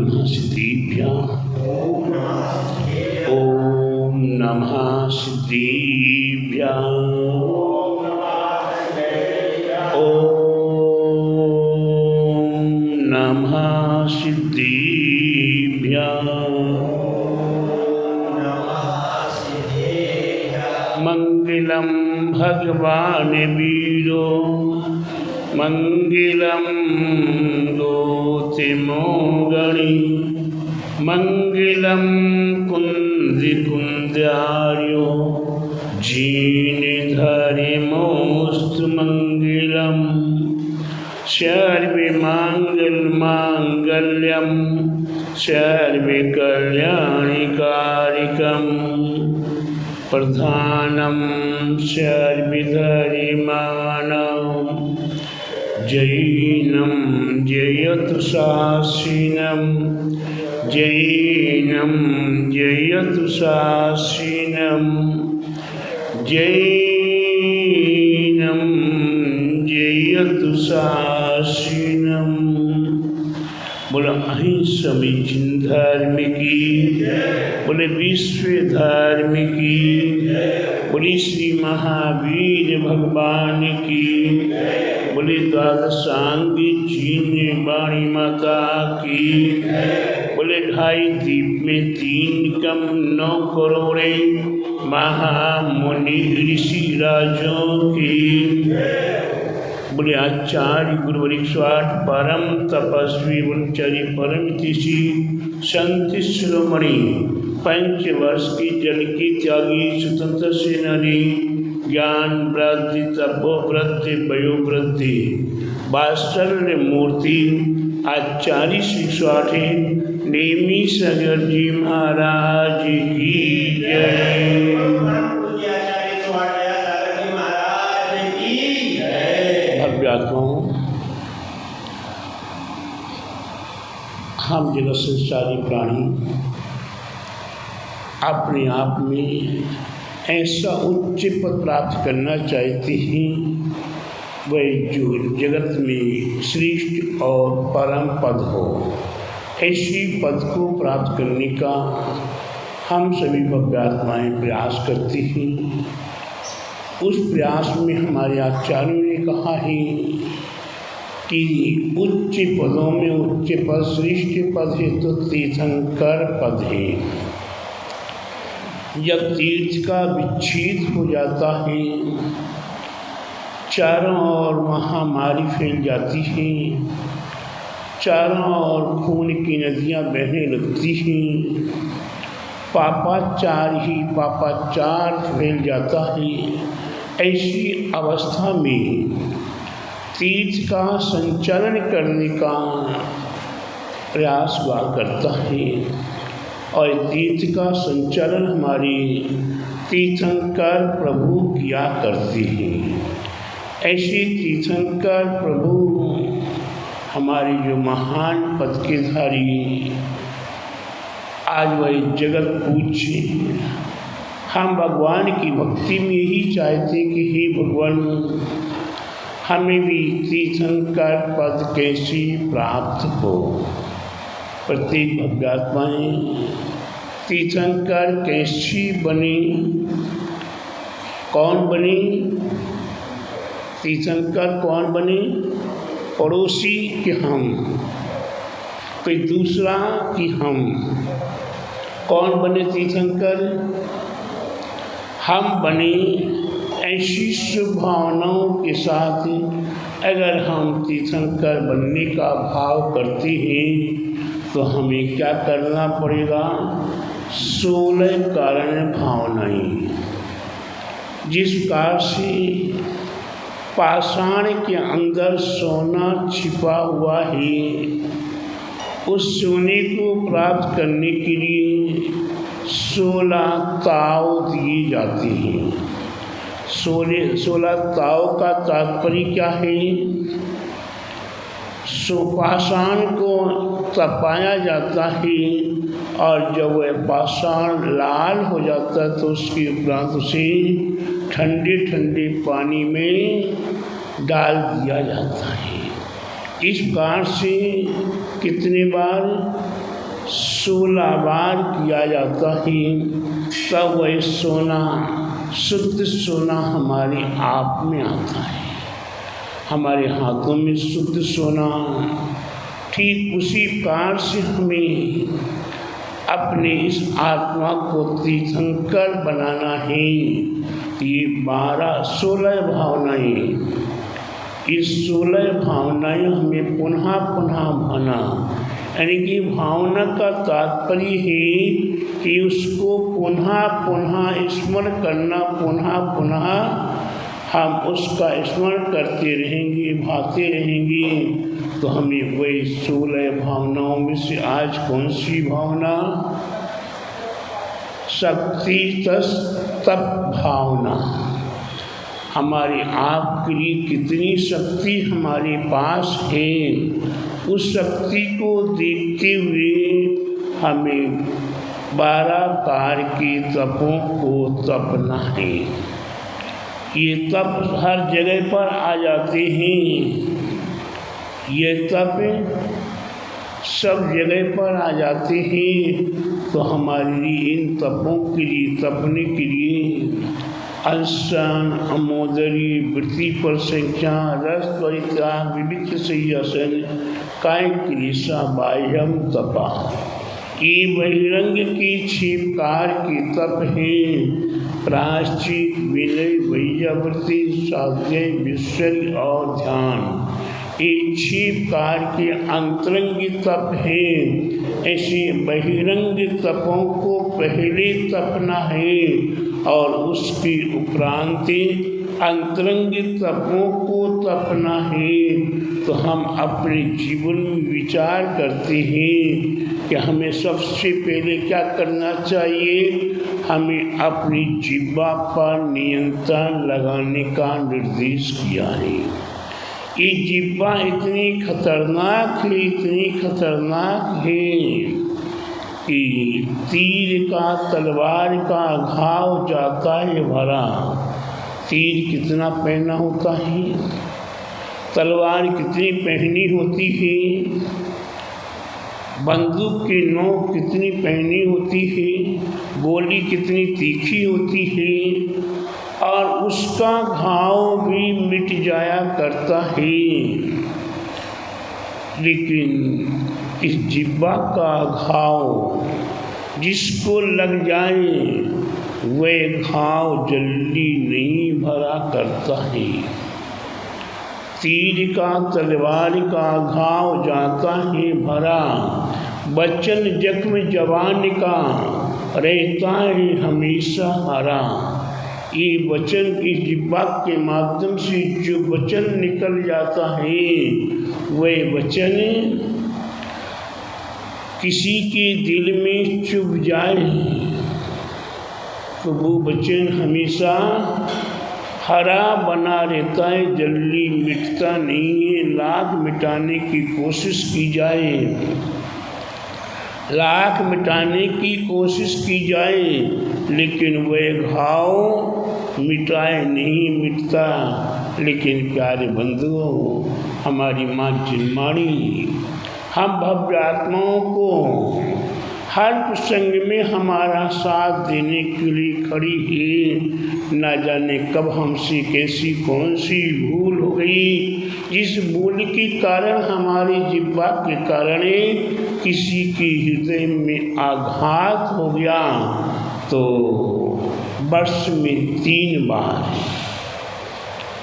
नमः सिद्धिभ्याम्। ओम नमः सिद्धिभ्याम्। ओम नमः सिद्धिभ्याम्। मंगलम भगवान वीरो मंगलम गोतिमोगणी मंगलम कुंद्यार्यो जीर्णधर्मोऽस्तु मंगलम सर्वमंगलमांगल्यं सर्वकल्याणकारिकं प्रधानं सर्वधर्माणां जैनं जयतु शासिनं जैनं जयतु शासिनं जैनं जयतु शासिनं। बोला अहिंसा में जिन धर्म की, बोले विश्व धर्म की, बोले श्री महावीर भगवान की, बोले द्वादशांगी जीने वाणी माता की, बोले 2.5 दीप में 3 कम 9 करोड़े महामुनि ऋषि राजों की, बोले आचार्य गुरुवरी 108 परम तपस्वी ब्रह्मचारी परम तिषि संत शिरोमणि 5 वर्ष की जल की त्यागी स्वतंत्र सेनानी ज्ञान वृद्धि तपोवृद्धि वयोवृद्धि वात्सल्य मूर्ति आचार्य श्री 108 नेमी सागर जी महाराज की जय। हम जगत संसारी प्राणी अपने आप में ऐसा उच्च पद प्राप्त करना चाहते हैं वह जो जगत में श्रेष्ठ और परम पद हो। ऐसी पद को प्राप्त करने का हम सभी भव्यात्माएँ प्रयास करते हैं। उस प्रयास में हमारे आचार्यों ने कहा है कि उच्च पदों में उच्च पद श्रेष्ठ पद है तो तीर्थंकर पद है। जब तीर्थ का विच्छेद हो जाता है चारों ओर महामारी फैल जाती है, चारों ओर खून की नदियाँ बहने लगती हैं, पापाचार ही पापाचार फैल जाता है। ऐसी अवस्था में तीर्थ का संचालन करने का प्रयास हुआ करता है और तीर्थ का संचालन हमारे तीर्थंकर प्रभु किया करते हैं। ऐसे तीर्थंकर प्रभु हमारे जो महान पद के धारी आज वह जगत पूज्य, हम भगवान की भक्ति में यही चाहते कि हे भगवान हमें भी तीर्थंकर पद कैसे प्राप्त हो। प्रत्येक भव्यात्माएँ तीर्थंकर कैसी बने, कौन बने तीर्थंकर, कौन बने पड़ोसी कि हम, कोई दूसरा कि हम, कौन बने तीर्थंकर, हम बने ऐसी शुभ भावनाओं के साथ। अगर हम तीर्थंकर बनने का भाव करते हैं तो हमें क्या करना पड़ेगा? 16 कारण भावनाएं, जिस प्रकार से पाषाण के अंदर सोना छिपा हुआ है, उस सोने को प्राप्त करने के लिए 16 ताव दिए जाते हैं। 16 ताव का तात्पर्य क्या है? पाषाण को तपाया जाता है और जब वह पाषाण लाल हो जाता है तो उसके उपरांत उसे ठंडे ठंडे पानी में डाल दिया जाता है। इस प्रकार से कितने बार 16 बार किया जाता है, तब वह सोना, शुद्ध सोना हमारे आप में आता है। हमारे हाथों में शुद्ध सोना, ठीक उसी प्रकार से हमें अपने इस आत्मा को तीर्थंकर बनाना है। ये 16 भावनाएं, इस 16 भावनाएं हमें पुनः पुनः भाना, यानी कि भावना का तात्पर्य है कि उसको पुनः पुनः स्मरण करना, पुनः पुनः हम उसका स्मरण करते रहेंगे, भाते रहेंगे। तो हमें वही 16 भावनाओं में से आज कौन सी भावना? शक्ति तप भावना। हमारे आपके लिए कितनी शक्ति हमारे पास है, उस शक्ति को देखते हुए हमें 12 प्रकार के तपों को तपना है। ये तप हर जगह पर आ जाते हैं, ये तप सब जगह पर आ जाते हैं। तो हमारे लिए इन तपों के लिए, तपने के लिए अनशन, अमोदरी, वृत्ति पर संख्या, रस परित्याग, विविध संयसन, काय क्लेशा बाह्यम तपा। ये बहिरंग की 6 प्रकार के तप हैं। प्रायश्चित, विनय, वैयावृत्ति, स्वाध्याय, विश्वरी और ध्यान। ये 6 प्रकार के अंतरंग तप हैं। ऐसे बहिरंग तपों को पहले तपना है और उसके उपरांत अंतरंग तपों को तपना है। तो हम अपने जीवन में विचार करते हैं कि हमें सबसे पहले क्या करना चाहिए। हमें अपनी जिह्वा पर नियंत्रण लगाने का निर्देश किया है। ये जिह्वा इतनी खतरनाक है, इतनी खतरनाक है कि तीर का, तलवार का घाव जाता है भरा। तीर कितना पहना होता है, तलवार कितनी पहनी होती है, बंदूक की नोक कितनी पहनी होती है, गोली कितनी तीखी होती है, और उसका घाव भी मिट जाया करता है। लेकिन इस जिह्वा का घाव जिसको लग जाए वह घाव जल्दी नहीं भरा करता है। तीर का, तलवार का घाव जाता है भरा, वचन जख्म जवान का रहता है हमेशा हरा। ये वचन की जिह्वा के माध्यम से जो वचन निकल जाता है, वह वचन किसी के दिल में चुभ जाए तो वो वचन हमेशा हरा बना रहता है, जल्दी मिटता नहीं है। लाख मिटाने की कोशिश की जाए, लाख मिटाने की कोशिश की जाए, लेकिन वह घाव मिटाए नहीं मिटता। लेकिन प्यारे बंधुओं, हमारी माँ चिन्माणी हम भव्य आत्माओं को हर प्रसंग में हमारा साथ देने के लिए खड़ी है। न जाने कब हमसे कैसी कौन सी भूल हो गई, जिस भूल के कारण हमारी जिह्वा के कारण किसी के हृदय में आघात हो गया। तो वर्ष में 3 बार,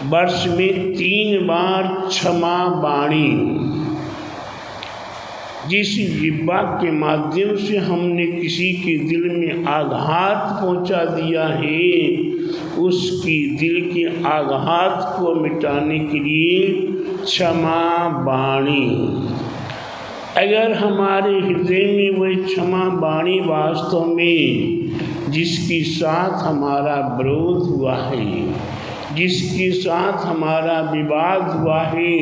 वर्ष में 3 बार क्षमा वाणी, जिस जिह्वा के माध्यम से हमने किसी के दिल में आघात पहुंचा दिया है, उसकी दिल के आघात को मिटाने के लिए क्षमा वाणी। अगर हमारे हृदय में वही क्षमा वाणी वास्तव में जिसके साथ हमारा विरोध हुआ है, जिसके साथ हमारा विवाद हुआ है,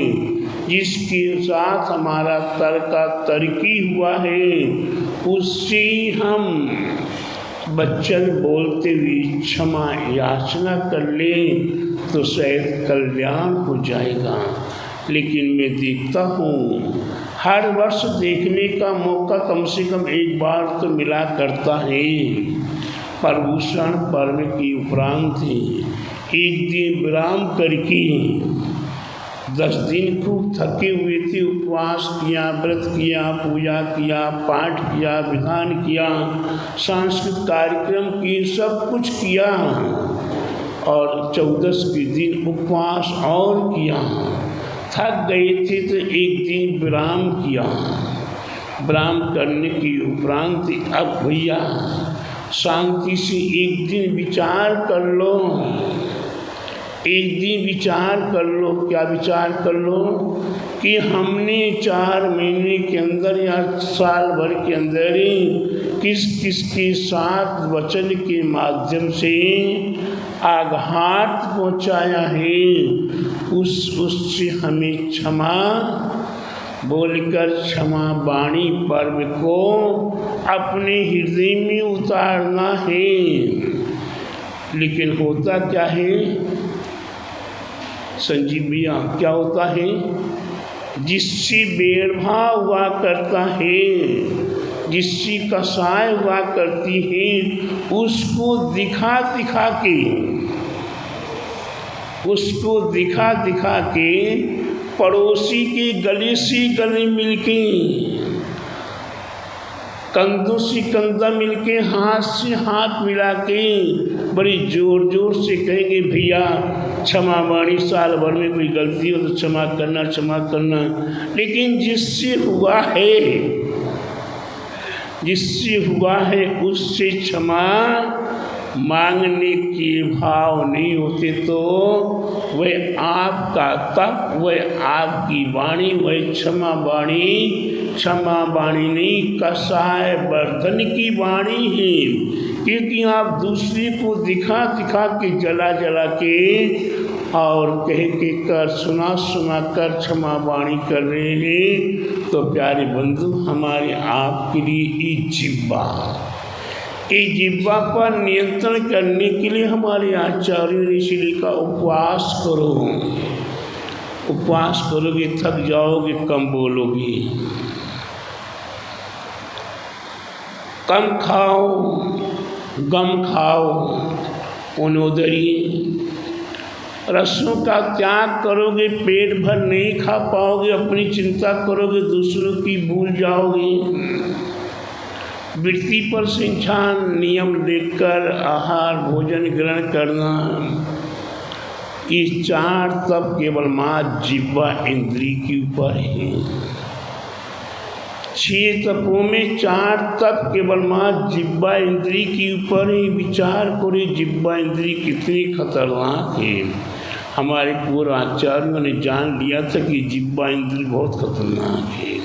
जिसके साथ हमारा तर्की हुआ है, उससे हम वचन बोलते हुए क्षमा याचना कर ले तो शायद कल्याण हो जाएगा। लेकिन मैं देखता हूँ हर वर्ष देखने का मौका कम से कम एक बार तो मिला करता है। प्रभूषण पर्व के उपरांत एक दिन विराम करके 10 दिन खूब थके हुए थे, उपवास किया, व्रत किया, पूजा किया, पाठ किया, विधान किया, सांस्कृतिक कार्यक्रम किए, सब कुछ किया और 14 के दिन उपवास और किया। थक गए थे तो एक दिन विराम किया। विराम करने के उपरांत अब भैया शांति से एक दिन विचार कर लो, एक दिन विचार कर लो। क्या विचार कर लो कि हमने 4 महीने के अंदर या साल भर के अंदर किस किस के साथ वचन के माध्यम से आघात पहुंचाया है, उससे हमें क्षमा बोलकर क्षमा वाणी पर्व को अपने हृदय में उतारना है। लेकिन होता क्या है संजीव भैया, क्या होता है? जिससे भेदभाव हुआ करता है, जिससे कसाय हुआ करती है, उसको दिखा दिखा के पड़ोसी के गले से गले मिलके, कंधों से कंधा मिलके, हाथ से हाथ मिला के बड़ी जोर जोर से कहेंगे भैया क्षमा वाणी, साल भर में कोई गलती हो तो क्षमा करना, क्षमा करना। लेकिन जिससे हुआ है उससे क्षमा मांगने के भाव नहीं होते तो वह आपका तप, वह आपकी वाणी, वह क्षमा वाणी नहीं, कसाय वर्धन की वाणी है। क्योंकि आप दूसरे को दिखा के जला के और कह के कर सुना कर क्षमा वाणी कर रहे हैं। तो प्यारे बंधु, हमारे आपके लिए ये जिह्वा पर नियंत्रण करने के लिए हमारे आचार्यों ने इसीलिए लिखा उपवास करो। उपवास करोगे थक जाओगे, कम बोलोगे, कम खाओ, गम खाओ, उनोदरी रसों का त्याग करोगे, पेट भर नहीं खा पाओगे, अपनी चिंता करोगे, दूसरों की भूल जाओगे। वृत्ति पर सिंचान नियम देखकर आहार भोजन ग्रहण करना, ये 4 तप केवल माँ जिह्वा इंद्री के ऊपर है। 6 तपों में 4 तप केवल माँ जिह्वा इंद्री के ऊपर ही। विचार करो जिह्वा इंद्री कितनी खतरनाक है। हमारे पूर्व आचार्यों ने जान लिया था कि जिह्वा इंद्री बहुत खतरनाक है।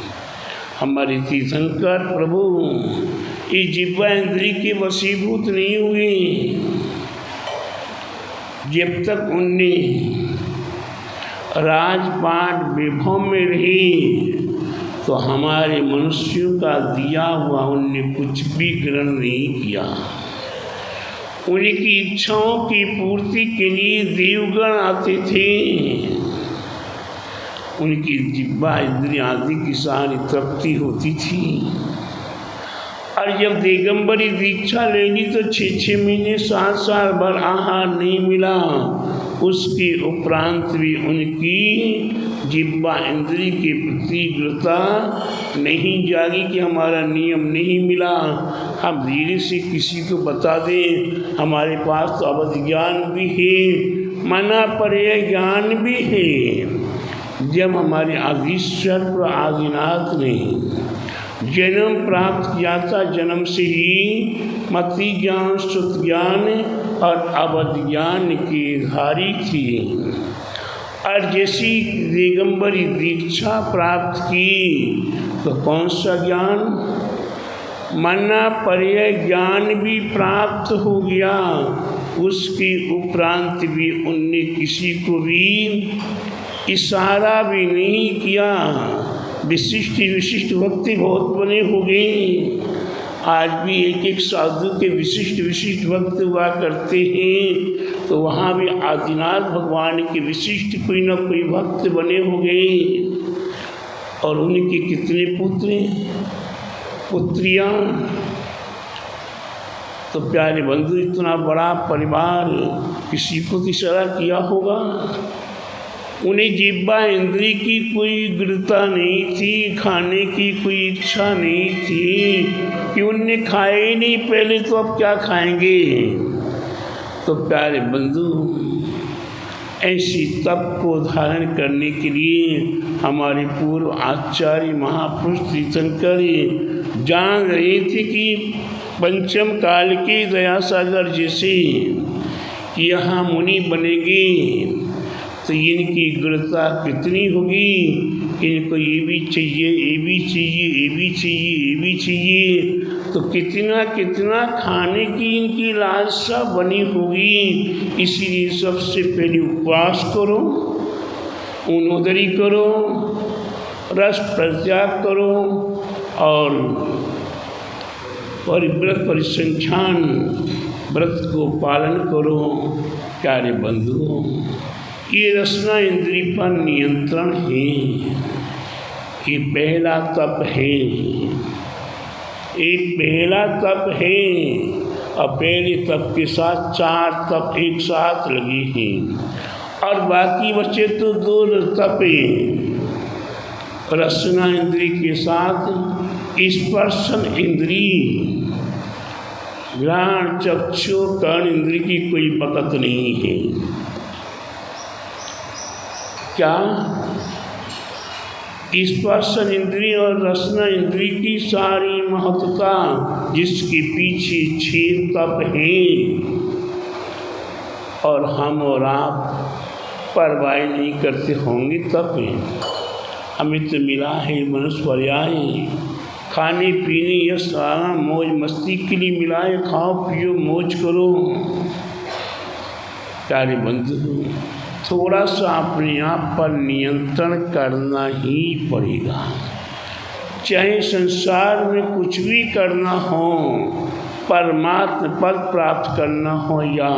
हमारे तीर्थंकर प्रभु इस जिह्वा इंद्री के वशीभूत नहीं हुए जब तक उनने राजपाट विभव में रही, तो हमारे मनुष्यों का दिया हुआ उनने कुछ भी ग्रहण नहीं किया। उनकी इच्छाओं की पूर्ति के लिए देवगण आते थे। उनकी जिह्वा इंद्री आदि की सारी तृप्ति होती थी। और जब दिगंबरी दीक्षा लेनी तो 6 महीने 7 साल भर आहार नहीं मिला। उसके उपरांत भी उनकी जिह्वा इंद्री के प्रति दृढ़ता नहीं जागी कि हमारा नियम नहीं मिला, हम धीरे से किसी को बता दें। हमारे पास तो अवध ज्ञान भी है, मना पर्याय ज्ञान भी है। जब हमारे आदिश्वर आदिनाथ ने जन्म प्राप्त किया था, जन्म से ही मति ज्ञान, श्रुत ज्ञान और अवध ज्ञान की धारी थी। और जैसी दिगंबरी दीक्षा प्राप्त की तो कौन सा ज्ञान, मना पर्याय ज्ञान भी प्राप्त हो गया। उसके उपरांत भी उनने किसी को भी इशारा भी नहीं किया। विशिष्ट भक्ति बहुत बने हो गई। आज भी एक एक साधु के विशिष्ट विशिष्ट भक्त हुआ करते हैं, तो वहाँ भी आदिनाथ भगवान के विशिष्ट कोई न कोई भक्त बने हो गए। और उनके कितने पुत्र पुत्रियाँ। तो प्यारे बंधु, इतना बड़ा परिवार किसी को किसरा किया होगा। उन्हें जिह्वा इंद्री की कोई गृहता नहीं थी, खाने की कोई इच्छा नहीं थी कि उनने खाए ही नहीं पहले, तो अब क्या खाएंगे। तो प्यारे बंधु, ऐसी तप को धारण करने के लिए हमारे पूर्व आचार्य महापुरुष तीर्थंकर जान रहे थे कि पंचम काल के दयासागर जैसे यहाँ मुनि बनेंगे तो इनकी गृहता कितनी होगी। इनको ये भी चाहिए, ये भी चाहिए, ये भी चाहिए, ये भी चाहिए, तो कितना कितना खाने की इनकी लालसा बनी होगी। इसीलिए सबसे पहले उपवास करो, ऊनोदरी करो, रस परित्याग करो और परिव्रत परिसंख्यान व्रत को पालन करो। प्यारे बंधुओं, ये रसना इंद्री पर नियंत्रण है, ये पहला तप है, एक पहला तप है। और पहले तप के साथ 4 तप एक साथ लगे हैं और बाकी बचे तो 2 तप रसना इंद्री के साथ स्पर्शन इंद्री, घ्राण चक्षु कर्ण इंद्री की कोई बकत नहीं है। क्या स्पर्शन इंद्री और रसना इंद्री की सारी महत्ता, जिसके पीछे 6 तप हैं और हम और आप परवाह नहीं करते होंगे तप है। हमें तो मिला है मनुष्य पर्याय, खाने पीने या सारा मौज मस्ती के लिए मिला है। खाओ पियो मौज करो। प्यारे बंधु, थोड़ा सा अपने आप पर नियंत्रण करना ही पड़ेगा। चाहे संसार में कुछ भी करना हो, परमात्म पद प्राप्त करना हो या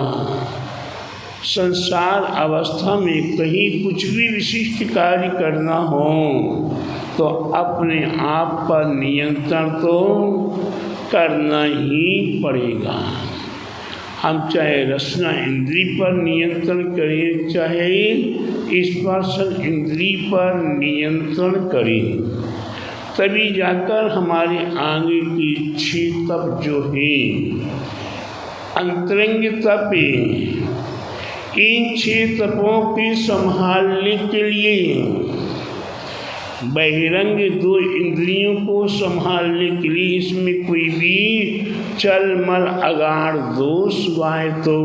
संसार अवस्था में कहीं कुछ भी विशिष्ट कार्य करना हो, तो अपने आप पर नियंत्रण तो करना ही पड़ेगा। हम चाहे रसना इंद्री पर नियंत्रण करें, चाहे स्पर्शन इंद्री पर नियंत्रण करें, तभी जाकर हमारे आगे की 6 तप जो है अंतरंग तप, इन 6 तपों की संभालने के लिए बहिरंग 2 इंद्रियों को संभालने के लिए इसमें कोई भी चल मल अगाड़ दोष आए तो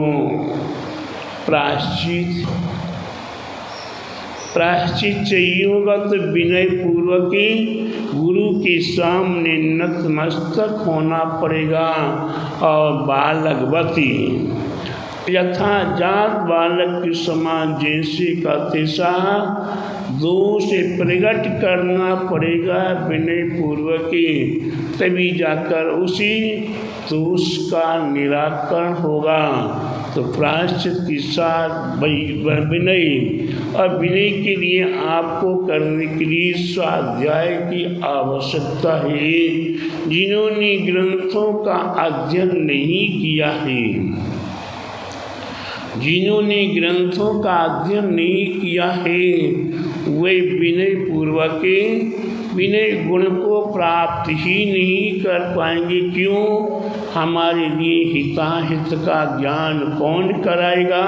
प्रायश्चित चाहिए होगा। तो विनय पूर्वक गुरु के सामने नतमस्तक होना पड़ेगा। और बालकवती यथा जात बालक के समान जैसे का तैसा दोष प्रकट करना पड़ेगा विनय पूर्वक, तभी जाकर उसी दोष का निराकरण होगा। तो प्रायश्चित के साथ विनय, और विनय के लिए आपको करने के लिए स्वाध्याय की आवश्यकता है। जिन्होंने ग्रंथों का अध्ययन नहीं किया है, जिन्होंने ग्रंथों का अध्ययन नहीं किया है, वे विनय पूर्वक विनय गुण को प्राप्त ही नहीं कर पाएंगे। क्यों? हमारे लिए हिताहित का ज्ञान कौन कराएगा?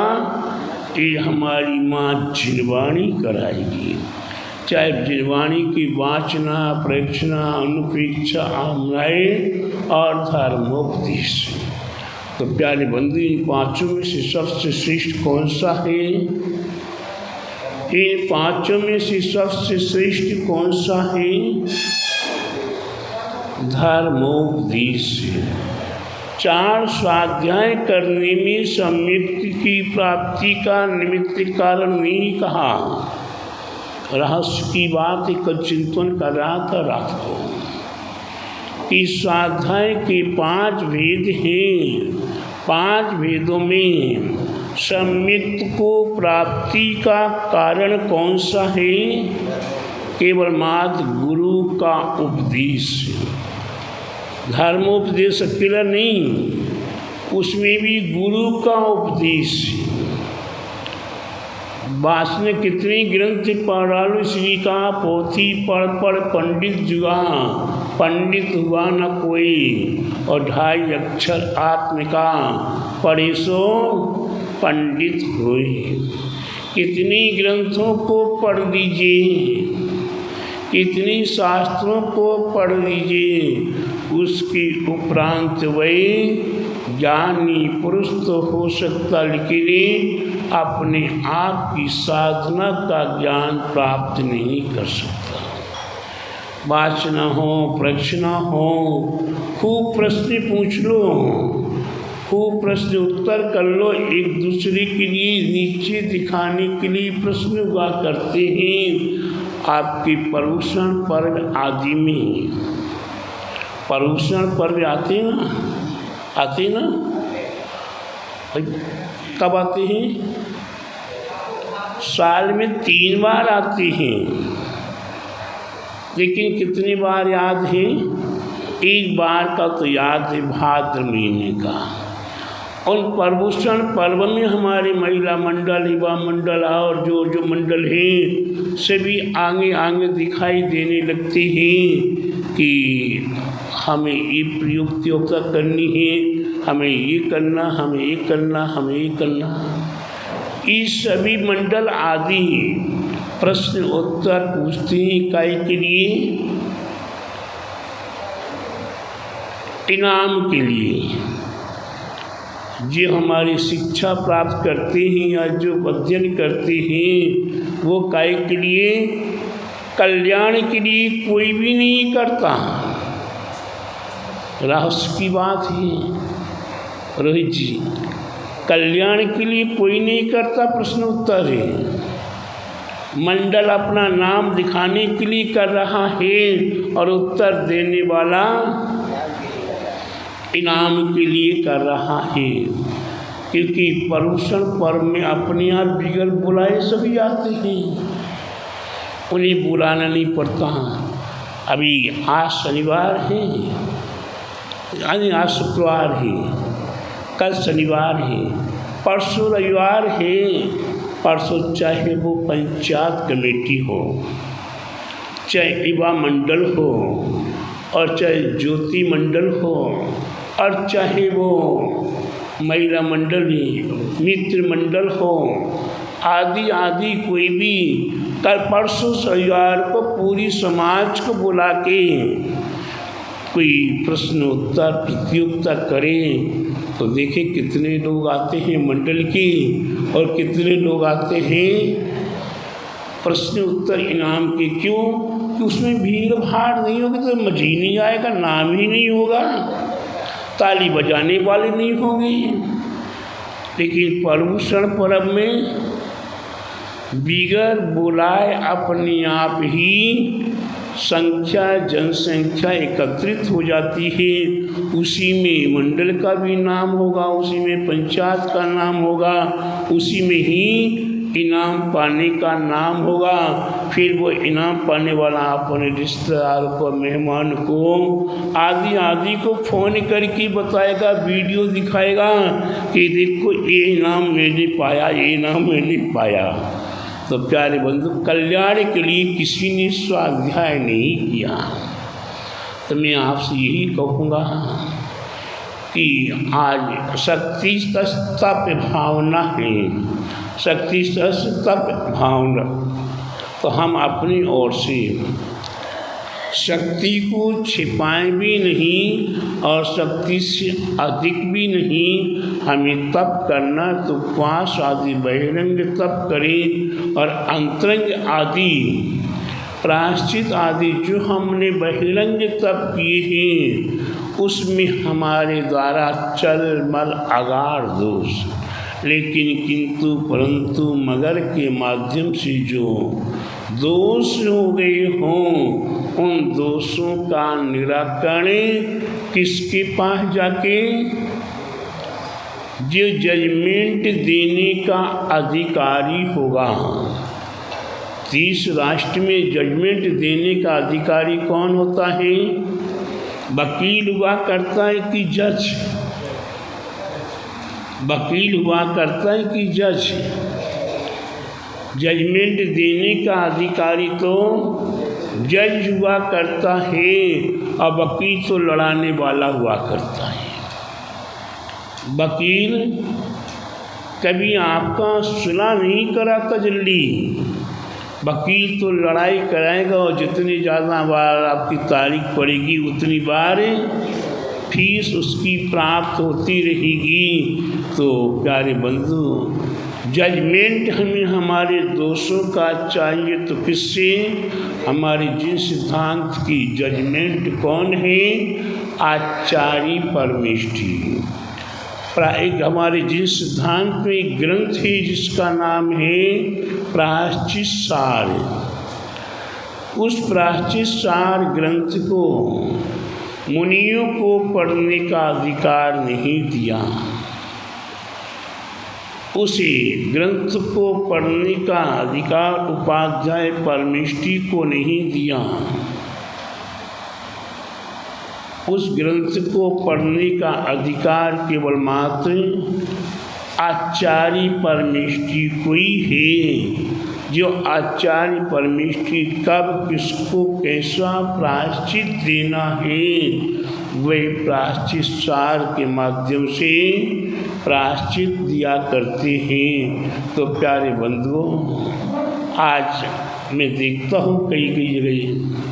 ये हमारी माँ जिनवाणी कराएगी। चाहे जिनवाणी की वाचना, प्रेक्षणा, अनुप्रेक्षा, आमनाए और धर्मोपदेश। तो प्यारे बंधु, इन 5 में से सबसे श्रेष्ठ कौन सा है? इन 5 में से सबसे श्रेष्ठ कौन सा है? धर्मोपदेश। 4 स्वाध्याय करने में सम्यक की प्राप्ति का निमित्त कारण नहीं कहा। रहस्य की बात एक चिंतन कर रहा था रात को। कि स्वाध्याय के 5 भेद हैं। 5 भेदों में सम्यक को प्राप्ति का कारण कौन सा है? केवल मात्र गुरु का उपदेश। धर्मोपदेश अकेला नहीं, उसमें भी गुरु का उपदेश। वासने कितने ग्रंथ पढ़ा लो, श्री का पोथी पढ़ पढ़ पंडित हुआ न कोई, और 2.5 अक्षर आत्म का पढ़े सो पंडित हुए। कितने ग्रंथों को पढ़ लीजिए, कितने शास्त्रों को पढ़ लीजिए, उसके उपरांत वही ज्ञानी पुरुष तो हो सकता, लेकिन अपने आप की साधना का ज्ञान प्राप्त नहीं कर सकता। वाचना हो, प्रश्ना हो, खूब प्रश्न पूछ लो, खूब प्रश्न उत्तर कर लो, एक दूसरे के लिए नीचे दिखाने के लिए प्रश्न हुआ करते हैं। आपके पर्युषण पर्व आदि में, पर्युषण पर्व आते ना कब आते हैं? साल में 3 बार आते हैं, लेकिन कितनी बार याद है? 1 बार का तो याद है, भाद्र महीने का। उन पर्युषण पर्व में हमारे महिला मंडल, युवा मंडल और जो मंडल हैं सभी आगे आगे दिखाई देने लगते हैं कि हमें ये प्रतियोगिता करनी है, हमें ये करना, हमें ये करना, हमें ये करना। ये सभी मंडल आदि प्रश्न उत्तर पूछते हैं काय के लिए? इनाम के लिए। जो हमारी शिक्षा प्राप्त करते हैं या जो अध्ययन करते हैं वो काय के लिए? कल्याण के लिए। कोई भी नहीं करता। रहस्य की बात है रोहित जी, कल्याण के लिए कोई नहीं करता। प्रश्न उत्तर है, मंडल अपना नाम दिखाने के लिए कर रहा है और उत्तर देने वाला इनाम के लिए कर रहा है। क्योंकि पर्युषण पर्व में अपने आप बिगड़ बुलाए सभी आते हैं, उन्हें बुलाना नहीं पड़ता। अभी आज शनिवार है, यानी आज शुक्रवार है, कल शनिवार है, परसों रविवार है। परसों चाहे वो पंचायत कमेटी हो, चाहे युवा मंडल हो, और चाहे ज्योति मंडल हो, और चाहे वो महिला मंडल, मित्र मंडल हो, आदि आदि कोई भी, कल परसों रविवार को पूरी समाज को बुला के कोई प्रश्न उत्तर प्रतियोगिता करें तो देखें कितने लोग आते हैं मंडल की और कितने लोग आते हैं प्रश्न उत्तर इनाम के। क्यों? कि उसमें भीड़ भाड़ नहीं होगी तो मजा ही नहीं आएगा, नाम ही नहीं होगा, ताली बजाने वाले नहीं होंगे। लेकिन पर्युषण पर्व में बिगर बुलाए अपने आप ही जनसंख्या एकत्रित हो जाती है। उसी में मंडल का भी नाम होगा, उसी में पंचायत का नाम होगा, उसी में ही इनाम पाने का नाम होगा। फिर वो इनाम पाने वाला अपने रिश्तेदार को, मेहमान को, आदि आदि को फ़ोन करके बताएगा, वीडियो दिखाएगा कि देखो ये इनाम मैंने पाया, ये इनाम मैंने पाया। तो प्यारे बंधु, कल्याण के लिए किसी ने स्वाध्याय नहीं किया। तो मैं आपसे यही कहूँगा कि आज शक्ति तप भावना है, शक्ति तप भावना। तो हम अपनी ओर से शक्ति को छिपाएं भी नहीं और शक्ति से अधिक भी नहीं। हमें तप करना तो उपवास आदि बहिरंग तप करें और अंतरंग आदि प्रायश्चित आदि जो हमने बहिरंग तप किए हैं उसमें हमारे द्वारा चल मल अगार दोष, लेकिन किंतु परंतु मगर के माध्यम से जो दोष हो गए हों उन दोषों का निराकरण किसके पास जाके? जो जजमेंट देने का अधिकारी होगा। 30 राष्ट्र में जजमेंट देने का अधिकारी कौन होता है? वकील हुआ करता है कि जज? वकील हुआ करता है कि जज? जजमेंट देने का अधिकारी तो जज हुआ करता है और वकील तो लड़ाने वाला हुआ करता है। वकील कभी आपका सुलह नहीं कराता जल्दी। वकील तो लड़ाई कराएगा और जितनी ज़्यादा बार आपकी तारीख पड़ेगी उतनी बार फीस उसकी प्राप्त होती रहेगी। तो प्यारे बंधु, जजमेंट हमें हमारे दोषों का चाहिए तो किससे? हमारे जिन सिद्धांत की जजमेंट कौन है? आचार्य परमेष्ठी। एक हमारे जिन सिद्धांत में एक ग्रंथ है जिसका नाम है प्रायश्चित सार। उस प्रायश्चित सार ग्रंथ को मुनियों को पढ़ने का अधिकार नहीं दिया। उसी ग्रंथ को पढ़ने का अधिकार उपाध्याय परमेष्ठी को नहीं दिया। उस ग्रंथ को पढ़ने का अधिकार केवल मात्र आचार्य परमेष्ठी को ही है। जो आचार्य परमेष्ठी कब किसको कैसा प्रायश्चित देना है वही प्रायश्चित सार के माध्यम से प्रायश्चित दिया करते हैं। तो प्यारे बंधुओं, आज मैं देखता हूँ कई कई जगह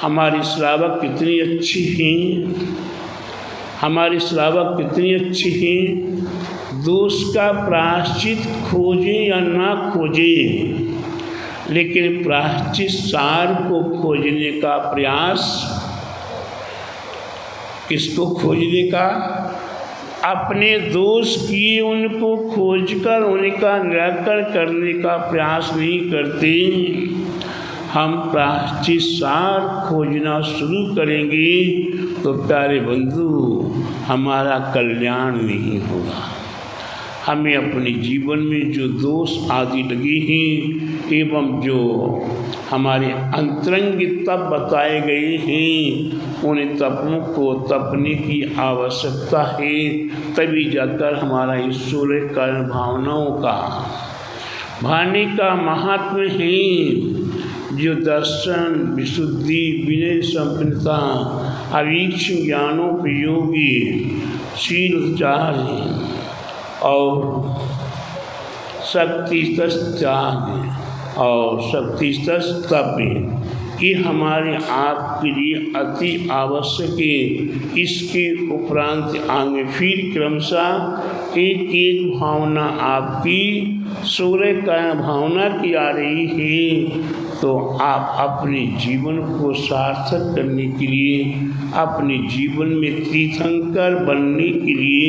हमारे श्रावक कितनी अच्छी हैं, हमारे श्रावक कितनी अच्छी हैं। दोष का प्रायश्चित खोजें या ना खोजें, लेकिन प्रायश्चित सार को खोजने का प्रयास, किसको खोजने का? अपने दोष किए उनको खोजकर उनका निराकरण करने का प्रयास नहीं करते। हम प्रायश्चित सार खोजना शुरू करेंगे तो प्यारे बंधु हमारा कल्याण नहीं होगा। हमें अपने जीवन में जो दोष आदि लगे हैं एवं जो हमारे अंतरंग तप बताए गए हैं उन तपों को तपने की आवश्यकता है। तभी जाकर हमारा ईश्वर कर्म भावनाओं का भाने का महात्म है। जो दर्शन, विशुद्धि, विनय, संपन्नता, अवीक्ष ज्ञानोपयोगी, शील उच्चार और शक्ति त्याग और शक्ति तप, ये हमारे आपके लिए अति आवश्यक है। इसके उपरांत आगे फिर क्रमशः एक एक भावना आपकी सूर्य का भावना की आ रही है। तो आप अपने जीवन को सार्थक करने के लिए, अपने जीवन में तीर्थंकर बनने के लिए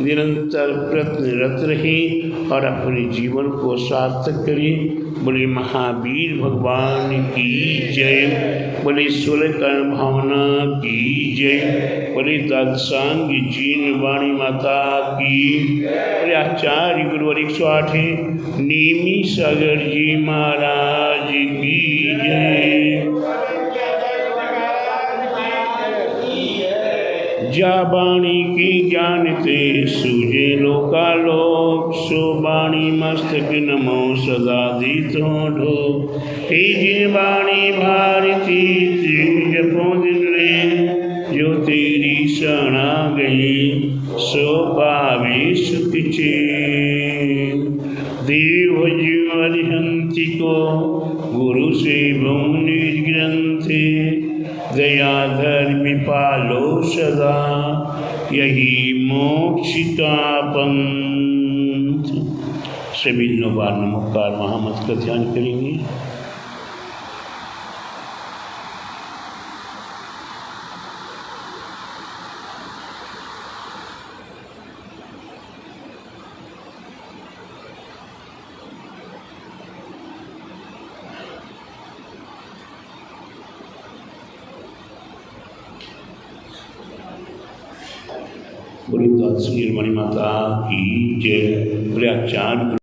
निरंतर प्रयत्नरत रहें और अपने जीवन को सार्थक करें। बोले महावीर भगवान की जय, बोले सूर्यकर्ण भावना की जय, बोले दादसांगी जीन वाणी माता की, बोले आचार्य गुरुवर 108 नेमी सागर जी महाराज की जय। जा बाणी की ज्ञान ते सूझे लोकालोक, सो बाणी मस्तक नमो सदा दीतो ढोक। हे जिन बाणी भारती जपो दिन रे, जो तेरी शरण आ गई सो पावे सुख चैन। देव जीव अरिहंति को गुरु से बहु निज ग्रंथे, दया धर्म पालो सदा यही मोक्ष का पंथ। सभी बार नमस्कार महामंत्र का ध्यान करेंगे। बोले दास गिरमणि माता की जय। बोले आचार्य